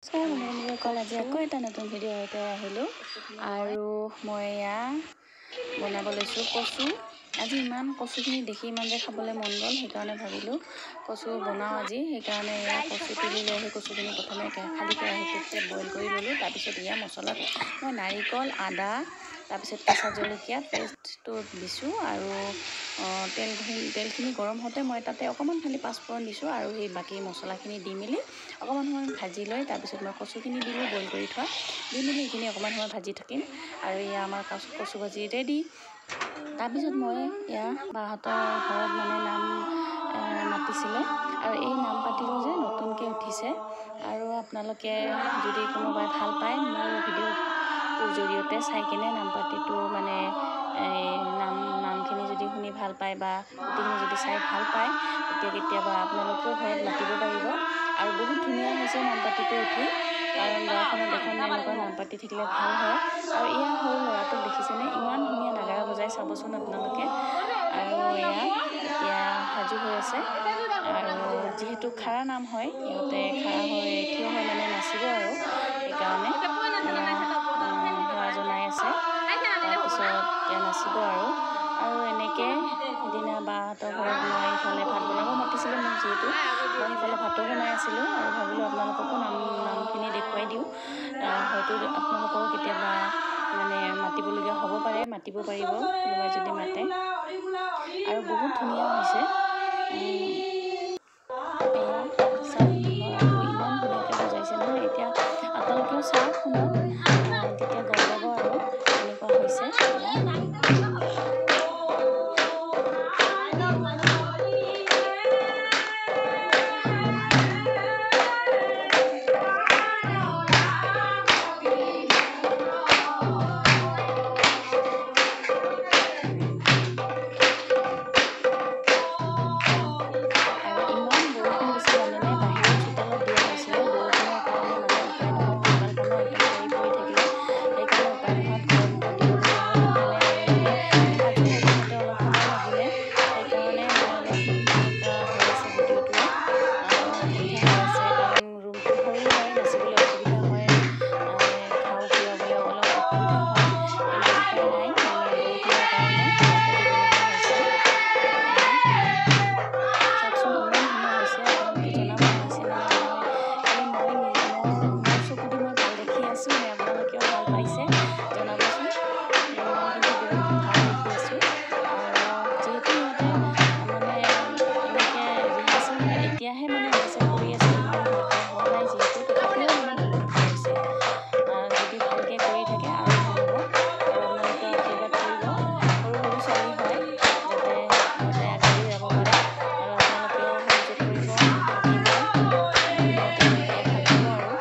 বন্ধুসকল আজি আকৌ এটা নতুন ভিডিঅ' সৈতে আহিলোঁ আৰু মই এয়া বনাব লৈছোঁ কচু। আজি ইমান কচুখিনি দেখি ইমান যে খাবলৈ মন গ'ল, সেইকাৰণে ভাবিলোঁ কচু বনাওঁ আজি। সেইকাৰণে এয়া কচু তুলি লৈ আহি কচুখিনি প্ৰথমে খালী কেৰাহীটোতে বইল কৰি ল'লোঁ। তাৰপিছত এয়া মছলাত মই নাৰিকল, আদা, তাৰপিছত কেঁচা জলকীয়া পেষ্টটো দিছোঁ আৰু তেলখিনি গৰম হওঁতে মই তাতে অকণমান খালি পাঁচফোৰণ দিছোঁ আৰু সেই বাকী মছলাখিনি দি মেলি অকণমান সময় ভাজি লৈ তাৰপিছত মই কচুখিনি দিলোঁ বইল কৰি থোৱা, দি মেলি এইখিনি অকণমান সময় ভাজি থাকিম আৰু এয়া আমাৰ কচু ভাজি ৰেডি। তাৰপিছত মই এয়া বাহঁতৰ ঘৰত মানে নাম মাতিছিলে আৰু এই নাম পাতিটো যে নতুনকৈ উঠিছে আৰু আপোনালোকে যদি কোনোবাই ভাল পায় মোৰ ভিডিঅ'টোৰ জৰিয়তে চাই কিনে নাম পাতিটো মানে নামখিনি যদি শুনি ভাল পায় বা গোটেইখিনি যদি চাই ভাল পায় তেতিয়া কেতিয়াবা আপোনালোকেও ঘৰত মাতিব পাৰিব। আৰু বহুত ধুনীয়া হৈছে নামপাতিটো উঠি, কাৰণ গাঁওখনত এখন এনেকুৱা নামপাতি থাকিলে ভাল হয়। আৰু এয়া সৰু ল'ৰাটোক দেখিছেনে, ইমান ধুনীয়া নাগাৰা বজাই, চাবচোন আপোনালোকে। আৰু এয়া এতিয়া সাজু হৈ আছে আৰু যিহেতু খাৰা নাম হয়, সিহঁতে খাৰা হৈ থিয় হৈ মানে নাচিব আৰু সেইকাৰণে সেৱা জনাই আছে। তাৰপিছত এতিয়া নাচিব আৰু এনেকৈ সিদিনা বাহঁতৰ ঘৰত মই ইফালে ভাত বনাব মাতিছিলোঁ মোক, যিহেতু মই সিফালে ভাতো বনাই আছিলোঁ আৰু ভাবিলোঁ আপোনালোককো নামখিনি দেখুৱাই দিওঁ। হয়তো আপোনালোকৰো কেতিয়াবা মানে মাতিবলগীয়া হ'ব পাৰে, মাতিব পাৰিব কোনোবাই যদি মাতে। আৰু বহুত ধুনীয়া হৈছে। এয়া চাওক, ল'ৰাটো ইমান ধুনীয়াকৈ বজাইছে নহয়। এতিয়া আপোনালোকেও চাওক, শুনক, তেতিয়া গম পাব আৰু কেনেকুৱা হৈছে। এতিয়াহে মানে ৰিহাৰ্চেল কৰি আছে, ইমান ভালকৈ হোৱা নাই যিহেতু, তথাপিও মানে বহুত ভাল হৈছে। যদি ভালকৈ কৰি থাকে আৰু ভাল হ'ব। আৰু আপোনালোকে আশীৰ্বাদ কৰিব, সৰু সৰু ছোৱালী হয়, যাতে সিহঁতে আগবাঢ়ি যাব পাৰে আৰু আপোনালোকেও সহযোগ কৰিব, মাতিব, সিহঁতে তেতিয়া ভাবিব আৰু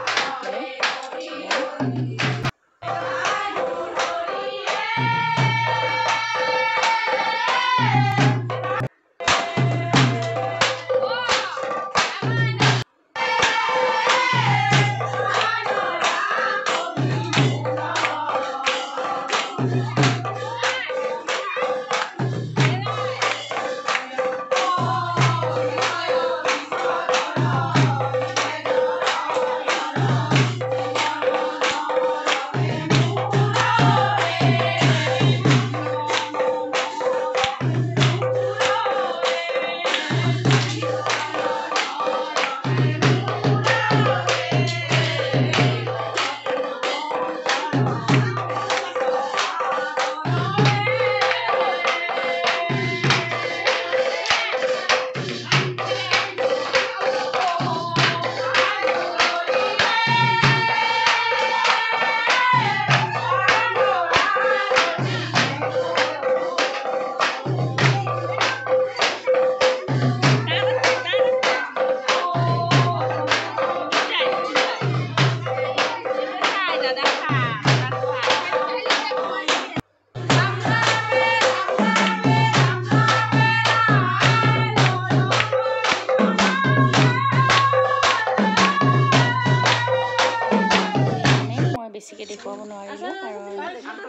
বেছিকৈ দেখুৱাব নোৱাৰিলোঁ কাৰণ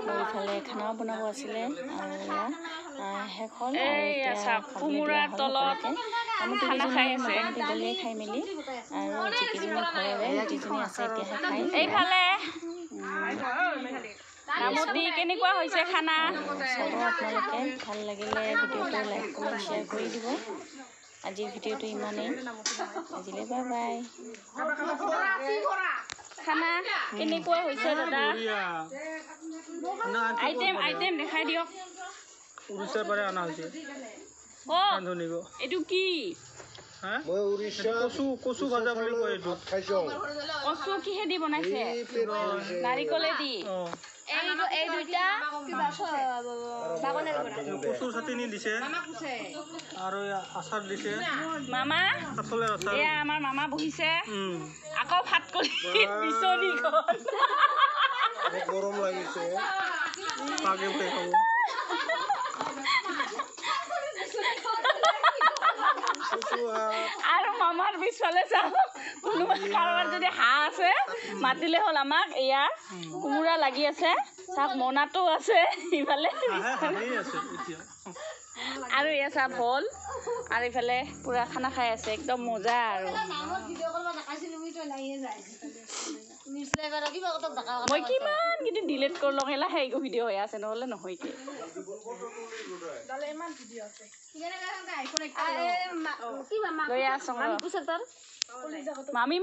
মোৰ ইফালে খানাও বনাব আছিলে আৰু শেষ হ'ল আৰু এতিয়া কোমোৰাৰ তলত খানা খাই আছে মোটামুটি গ'লেই খাই মেলি আৰু যিকেইজনী ঘৰৰে যিকেইজনী আছে এতিয়াহে খাই এইফালে নামতি কেনেকুৱা হৈছে খানা চাব আপোনালোকে ভাল লাগিলে ভিডিঅ'টো লাইক কমেণ্ট শ্বেয়াৰ কৰি দিব আজিৰ ভিডিঅ'টো ইমানেই আজিলৈ বাই বাই খানা কেনেকুৱা হৈছে দাদা আইটেম দেখাই দিয়ক উৰিষ্যাৰ পৰা অনা হৈছে এইটো কি কচু ভাজা বুলি কয় এইটো কচু কিহেদি বনাইছে নাৰিকলেদি এই দুইটা কচুৰ চাটনি দিছে আৰু আচাৰ দিছে মামা এয়া আমাৰ মামা বহিছে আকৌ ভাত কৰি বিচনীখন গৰম লাগিছে আৰু মামাৰ পিছফালে চাওঁ কোনোবা কাৰোবাৰ যদি হাঁহ আছে মাতিলে হ'ল আমাক এয়া কোমোৰা লাগি আছে চাওক মনাটো আছে ইফালে আৰু এয়া চাহ ভল আৰু ইফালে পুৰা খানা খাই আছে একদম মজা আৰু মই কিমান কিন্তু ডিলেট কৰি লওঁ লাহে একো ভিডিঅ' হৈ আছে নহ'লে নহয়কে লৈ আছোঁ মামী